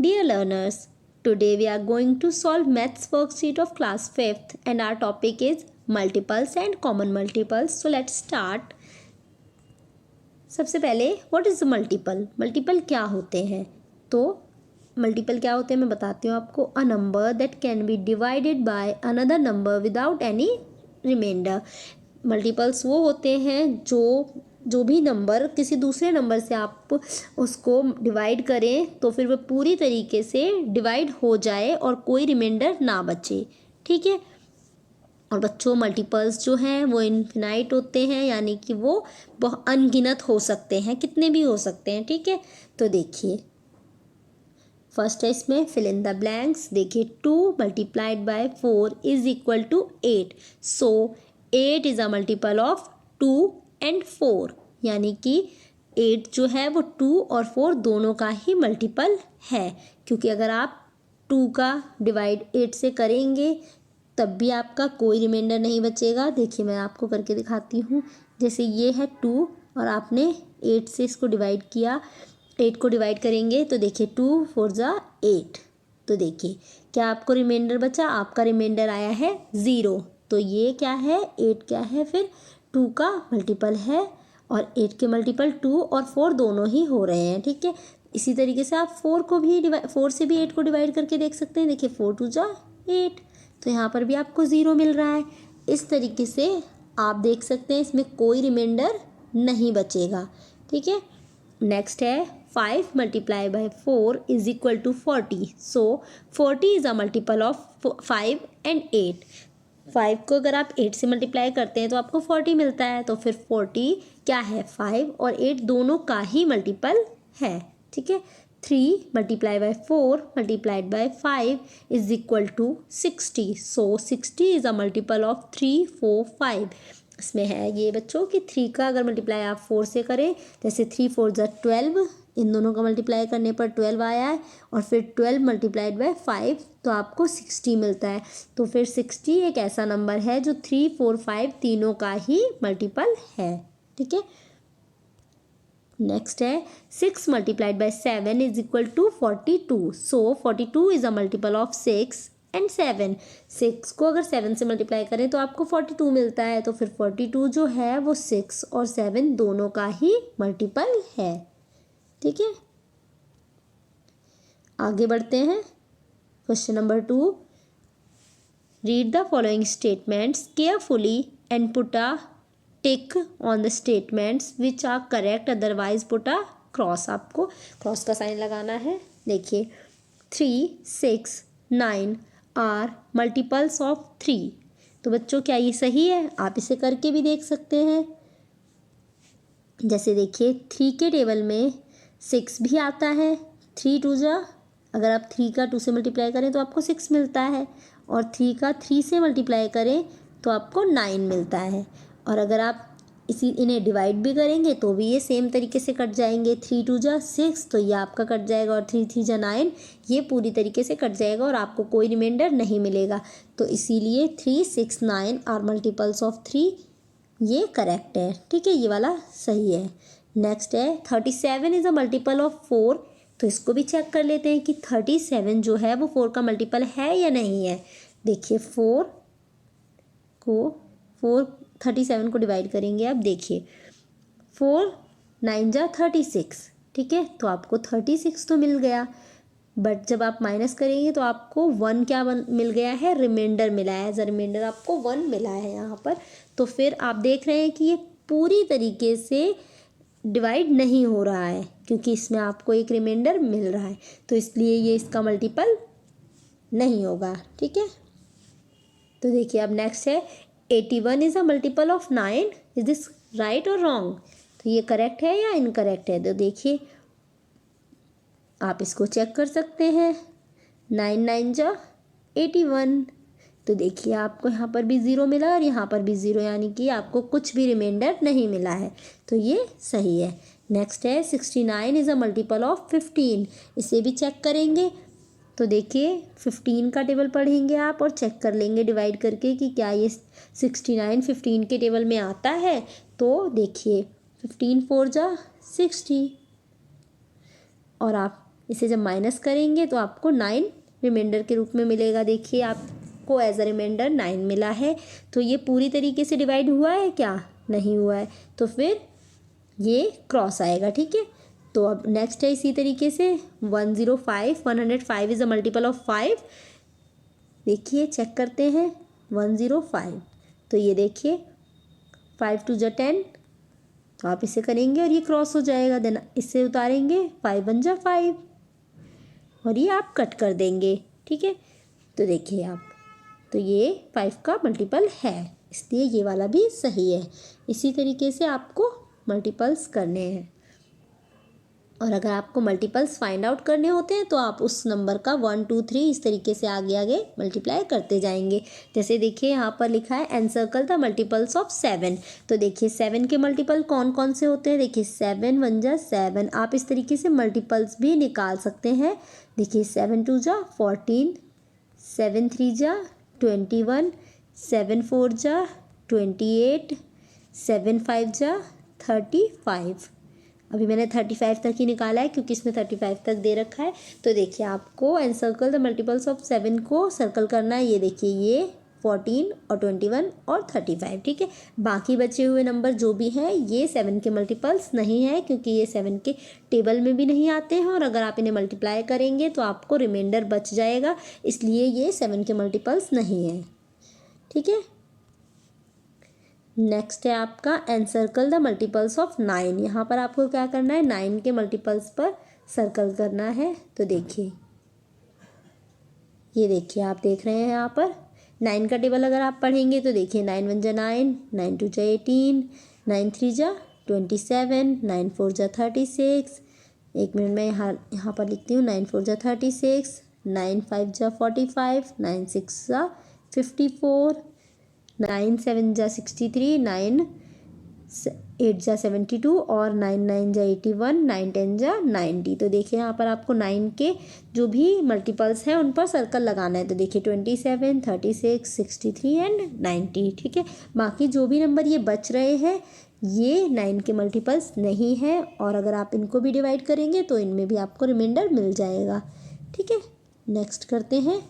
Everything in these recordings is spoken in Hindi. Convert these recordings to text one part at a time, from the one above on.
Dear learners, today we are going to solve maths worksheet of class 5th and our topic is multiples and common multiples. So let's start. सबसे पहले व्हाट इज़ मल्टीपल? मल्टीपल क्या होते हैं? तो मल्टीपल क्या होते हैं मैं बताती हूँ आपको. A number that can be divided by another number without any remainder. Multiples वो होते हैं जो भी नंबर किसी दूसरे नंबर से आप उसको डिवाइड करें तो फिर वह पूरी तरीके से डिवाइड हो जाए और कोई रिमाइंडर ना बचे. ठीक है. और बच्चों मल्टीपल्स जो हैं वो इनफिनाइट होते हैं, यानी कि वो बहुत अनगिनत हो सकते हैं, कितने भी हो सकते हैं. ठीक है. तो देखिए फर्स्ट है इसमें फिल इन द ब्लैंक्स. देखिए 2 multiplied by 4 is equal to 8. So 8 is a multiple of 2 and 4, यानी कि 8 जो है वो 2 और 4 दोनों का ही मल्टीपल है. क्योंकि अगर आप 2 का डिवाइड 8 से करेंगे तब भी आपका कोई रिमाइंडर नहीं बचेगा. देखिए मैं आपको करके दिखाती हूँ. जैसे ये है 2 और आपने 8 से इसको डिवाइड किया, 8 को डिवाइड करेंगे तो देखिए 2 4 ज़ा 8. तो देखिए क्या आपको रिमाइंडर बचा? आपका रिमाइंडर आया है 0. तो ये क्या है? 8 क्या है फिर? 2 का मल्टीपल है और 8 के मल्टीपल 2 और 4 दोनों ही हो रहे हैं. ठीक है. इसी तरीके से आप 4 को भी 4 से भी 8 को डिवाइड करके देख सकते हैं. देखिए 4 2 ज़ा 8. तो यहाँ पर भी आपको 0 मिल रहा है. इस तरीके से आप देख सकते हैं इसमें कोई रिमाइंडर नहीं बचेगा. ठीक है. नेक्स्ट है 5 multiply by 4 is equal to 40. So 40 is a multiple of 5 and 8. 5 को अगर आप 8 से मल्टीप्लाई करते हैं तो आपको 40 मिलता है. तो फिर 40 क्या है? 5 और 8 दोनों का ही मल्टीपल है. ठीक है. 3 multiply by 4 multiplied by 5 is equal to 60. So 60 is a multiple of 3 4 5. इसमें है ये बच्चों कि 3 का अगर मल्टीप्लाई आप 4 से करें, जैसे 3 4 ज़ा 12, इन दोनों का मल्टीप्लाई करने पर 12 आया है और फिर 12 मल्टीप्लाइड बाय 5 तो आपको 60 मिलता है. तो फिर 60 एक ऐसा नंबर है जो 3 4 5 तीनों का ही मल्टीपल है. ठीक है. नेक्स्ट है 6 multiplied by 7 is equal to 42. So 42 is a multiple of 6 and 7. 6 को अगर 7 से मल्टीप्लाई करें तो आपको 42 मिलता है. तो फिर 42 जो है वो 6 और 7 दोनों का ही मल्टीपल है. ठीक है. आगे बढ़ते हैं. Question number 2. Read the following statements carefully and put a tick on the statements which are correct, otherwise put a cross. आपको क्रॉस का साइन लगाना है. देखिए 3 6 9 आर मल्टीपल्स ऑफ 3. तो बच्चों क्या ये सही है? आप इसे करके भी देख सकते हैं. जैसे देखिए 3 के टेबल में 6 भी आता है. 3 2 ज़ा, अगर आप 3 का 2 से मल्टीप्लाई करें तो आपको 6 मिलता है और 3 का 3 से मल्टीप्लाई करें तो आपको 9 मिलता है. और अगर आप इन्हें डिवाइड भी करेंगे तो भी ये सेम तरीके से कट जाएंगे. 3 2 ज़ा 6 तो ये आपका कट जाएगा और 3 3 ज़ा 9 ये पूरी तरीके से कट जाएगा और आपको कोई रिमाइंडर नहीं मिलेगा. तो इसीलिए 3 6 9 आर मल्टीपल्स ऑफ 3 ये करेक्ट है. ठीक है. ये वाला सही है. नेक्स्ट है 37 इज़ अ मल्टीपल ऑफ 4. तो इसको भी चेक कर लेते हैं कि 37 जो है वो 4 का मल्टीपल है या नहीं है. देखिए 4 37 को डिवाइड करेंगे. अब देखिए 4 9 ज़ा 36. ठीक है. तो आपको 36 तो मिल गया, बट जब आप माइनस करेंगे तो आपको 1 क्या मिल गया है? रिमाइंडर मिला है. एज अ रिमाइंडर आपको 1 मिला है यहाँ पर. तो फिर आप देख रहे हैं कि ये पूरी तरीके से डिवाइड नहीं हो रहा है क्योंकि इसमें आपको एक रिमाइंडर मिल रहा है. तो इसलिए ये इसका मल्टीपल नहीं होगा. ठीक है. तो देखिए अब नेक्स्ट है 81 is a multiple of 9. Is this right और रॉन्ग? तो ये करेक्ट है या इनकरेक्ट है? तो देखिए आप इसको चेक कर सकते हैं. 9 9 ज़ा 81. तो देखिए आपको यहाँ पर भी 0 मिला और यहाँ पर भी 0, यानी कि आपको कुछ भी रिमाइंडर नहीं मिला है. तो ये सही है. नेक्स्ट है 69 इज़ अ मल्टीपल ऑफ 15. इसे भी चेक करेंगे. तो देखिए 15 का टेबल पढ़ेंगे आप और चेक कर लेंगे डिवाइड करके कि क्या ये 69 15 के टेबल में आता है. तो देखिए 15 4 ज़ा 60 और आप इसे जब माइनस करेंगे तो आपको 9 रिमाइंडर के रूप में मिलेगा। देखिए आपको एज अ रिमाइंडर 9 मिला है। तो ये पूरी तरीके से डिवाइड हुआ है क्या? नहीं हुआ है, तो फिर ये क्रॉस आएगा। ठीक है, तो अब नेक्स्ट है इसी तरीके से 105 105 इज़ अ मल्टीपल ऑफ 5। देखिए चेक करते हैं 105, तो ये देखिए 5 2 जा 10, तो आप इसे करेंगे और ये क्रॉस हो जाएगा। देन इससे उतारेंगे 5 1 जा 5 और ये आप कट कर देंगे। ठीक है, तो देखिए आप, तो ये 5 का मल्टीपल है, इसलिए ये वाला भी सही है। इसी तरीके से आपको मल्टीपल्स करने हैं। और अगर आपको मल्टीपल्स फाइंड आउट करने होते हैं तो आप उस नंबर का 1 2 3 इस तरीके से आगे आगे मल्टीप्लाई करते जाएंगे। जैसे देखिए यहाँ पर लिखा है एनसर्कल द मल्टीपल्स ऑफ 7। तो देखिए 7 के मल्टीपल कौन कौन से होते हैं? देखिए 7 1 जा 7। आप इस तरीके से मल्टीपल्स भी निकाल सकते हैं। देखिए 7 2 जा 14, 7 3 जा 21, 7 4 जा 28, 7 5 जा 35। अभी मैंने 35 तक ही निकाला है क्योंकि इसमें 35 तक दे रखा है। तो देखिए आपको एनसर्कल द मल्टीपल्स ऑफ 7 को सर्कल करना है। ये देखिए ये 14 और 21 और 35। ठीक है, बाकी बचे हुए नंबर जो भी हैं ये 7 के मल्टीपल्स नहीं है क्योंकि ये 7 के टेबल में भी नहीं आते हैं, और अगर आप इन्हें मल्टीप्लाई करेंगे तो आपको रिमाइंडर बच जाएगा, इसलिए ये 7 के मल्टीपल्स नहीं है। ठीक है, नेक्स्ट है आपका एनसर्कल द मल्टीपल्स ऑफ 9। यहाँ पर आपको क्या करना है? 9 के मल्टीपल्स पर सर्कल करना है। तो देखिए ये देखिए आप देख रहे हैं यहाँ पर 9 का टेबल अगर आप पढ़ेंगे तो देखिए 9 1 जा 9, 9 2 जा 18, 9 3 जा 27, 9 4 जा 36। एक मिनट में यहाँ पर लिखती हूँ 9 4 जा 36, 9 5 जा 45, 9 6 जा 54, 9 7 जा 63, 9 8 जा 72 और 9 9 जा 81, 9 10 जा 90। तो देखिए यहाँ पर आपको 9 के जो भी मल्टीपल्स हैं उन पर सर्कल लगाना है। तो देखिए 27, 36, 63 एंड 90। ठीक है, बाकी जो भी नंबर ये बच रहे हैं ये 9 के मल्टीपल्स नहीं है, और अगर आप इनको भी डिवाइड करेंगे तो इनमें भी आपको रिमाइंडर मिल जाएगा। ठीक है, नेक्स्ट करते हैं।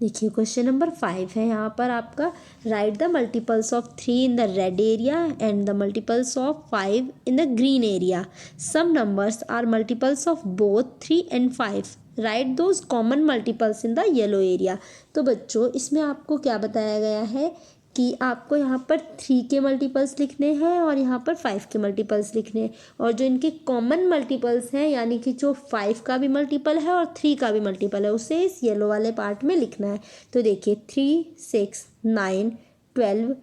देखिए क्वेश्चन नंबर 5 है यहाँ पर आपका, write the multiples of 3 in the red area and the multiples of 5 in the green area. Some numbers are multiples of both 3 and 5। Write those common multiples in the yellow area. तो बच्चों इसमें आपको क्या बताया गया है कि आपको यहाँ पर 3 के मल्टीपल्स लिखने हैं और यहाँ पर 5 के मल्टीपल्स लिखने हैं, और जो इनके कॉमन मल्टीपल्स हैं यानी कि जो 5 का भी मल्टीपल है और 3 का भी मल्टीपल है उसे इस येलो वाले पार्ट में लिखना है। तो देखिए 3 6 9 12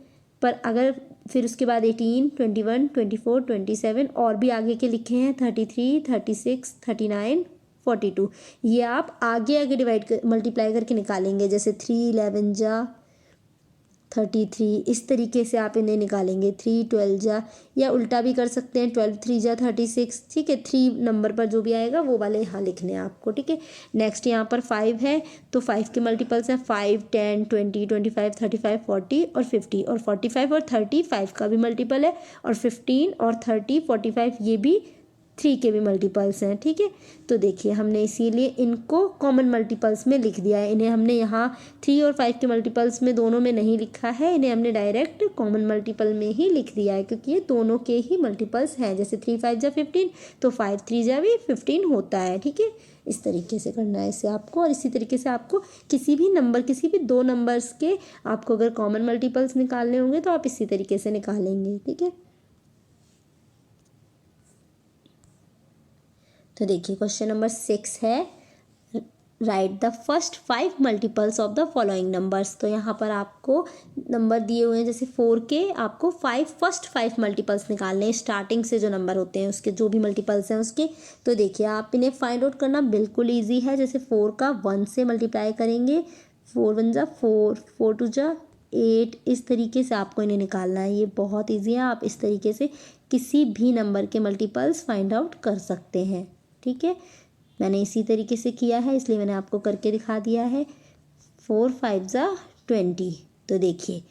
पर अगर फिर उसके बाद 18 21 24 27 और भी आगे के लिखे हैं 33 36 39 42। ये आप आगे आगे डिवाइड कर मल्टीप्लाई करके निकालेंगे। जैसे 3 11 जा 33, इस तरीके से आप इन्हें निकालेंगे। 3 12 जा, या उल्टा भी कर सकते हैं 12 3 जा 36। ठीक है, 3 नंबर पर जो भी आएगा वो वाले यहाँ लिखने हैं आपको। ठीक है, नेक्स्ट यहाँ पर 5 है तो 5 के मल्टीपल्स हैं 5 10 20 25 35 40 और 50, और 45 और 30 5 का भी मल्टीपल है, और 15 और 30 45 ये भी 3 के भी मल्टीपल्स हैं। ठीक है, तो देखिए हमने इसीलिए इनको कॉमन मल्टीपल्स में लिख दिया है। इन्हें हमने यहाँ 3 और 5 के मल्टीपल्स में दोनों में नहीं लिखा है, इन्हें हमने डायरेक्ट कॉमन मल्टीपल में ही लिख दिया है क्योंकि ये दोनों के ही मल्टीपल्स हैं। जैसे 3 5 जा 15 तो 5 3 जा भी 15 होता है। ठीक है, इस तरीके से करना है इसे आपको, और इसी तरीके से आपको किसी भी नंबर, किसी भी 2 नंबर्स के आपको अगर कॉमन मल्टीपल्स निकालने होंगे तो आप इसी तरीके से निकालेंगे। ठीक है, तो देखिए क्वेश्चन नंबर 6 है, right the first 5 multiples of the following numbers. तो यहाँ पर आपको नंबर दिए हुए हैं, जैसे 4 के आपको फर्स्ट 5 मल्टीपल्स निकालने हैं, स्टार्टिंग से जो नंबर होते हैं उसके जो भी मल्टीपल्स हैं उसके। तो देखिए आप इन्हें फाइंड आउट करना बिल्कुल ईजी है। जैसे 4 का 1 से मल्टीप्लाई करेंगे, 4 1 जा 4, 4 2 जा 8, इस तरीके से आपको इन्हें निकालना है। ये बहुत ईजी है, आप इस तरीके से किसी भी नंबर के मल्टीपल्स फाइंड आउट कर सकते हैं। ठीक है, मैंने इसी तरीके से किया है इसलिए मैंने आपको करके दिखा दिया है। 4 5 जा 20। तो देखिए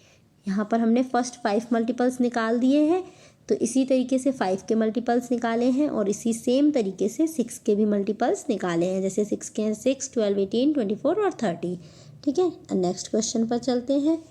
यहाँ पर हमने फर्स्ट 5 मल्टीपल्स निकाल दिए हैं। तो इसी तरीके से 5 के मल्टीपल्स निकाले हैं और इसी सेम तरीके से 6 के भी मल्टीपल्स निकाले हैं। जैसे 6 के हैं 6, 12, 18, 24 और 30। ठीक है, नेक्स्ट क्वेश्चन पर चलते हैं।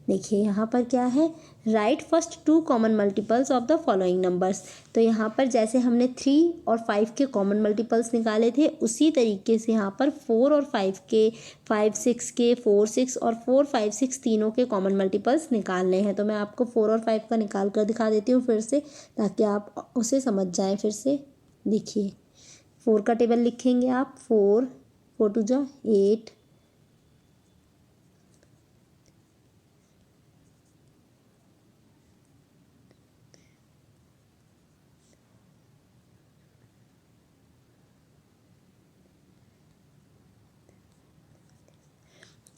देखिए यहाँ पर क्या है, right first 2 common multiples of the following numbers. तो यहाँ पर जैसे हमने 3 और 5 के कॉमन मल्टीपल्स निकाले थे, उसी तरीके से यहाँ पर 4 और 5 के, 5, 6 के, 4, 6 और 4, 5, 6 तीनों के कॉमन मल्टीपल्स निकालने हैं। तो मैं आपको 4 और 5 का निकाल कर दिखा देती हूँ फिर से, ताकि आप उसे समझ जाएँ फिर से। देखिए 4 का टेबल लिखेंगे आप, 4, 4 2 जा 8,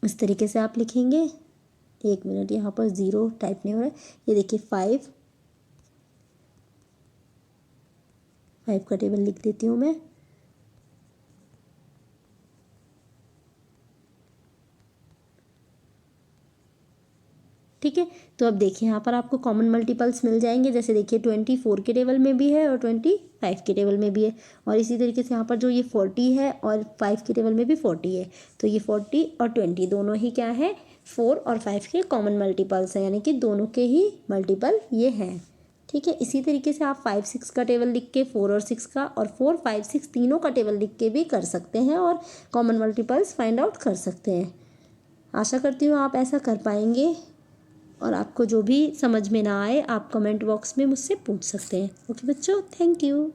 इस तरीके से आप लिखेंगे। 1 मिनट, यहाँ पर 0 टाइप नहीं हो रहा है। ये देखिए 5 का टेबल लिख देती हूँ मैं। ठीक है, तो अब देखिए यहाँ पर आपको कॉमन मल्टीपल्स मिल जाएंगे। जैसे देखिए 24 के टेबल में भी है और 25 के टेबल में भी है, और इसी तरीके से यहाँ पर जो ये 40 है और 5 के टेबल में भी 40 है। तो ये 40 और 20 दोनों ही क्या है, 4 और 5 के कॉमन मल्टीपल्स हैं, यानी कि दोनों के ही मल्टीपल ये हैं। ठीक है, इसी तरीके से आप 5, 6 का टेबल लिख के 4 और 6 का, और 4, 5, 6 तीनों का टेबल लिख के भी कर सकते हैं और कॉमन मल्टीपल्स फाइंड आउट कर सकते हैं। आशा करती हूँ आप ऐसा कर पाएंगे, और आपको जो भी समझ में ना आए आप कमेंट बॉक्स में मुझसे पूछ सकते हैं। ओके बच्चों, थैंक यू।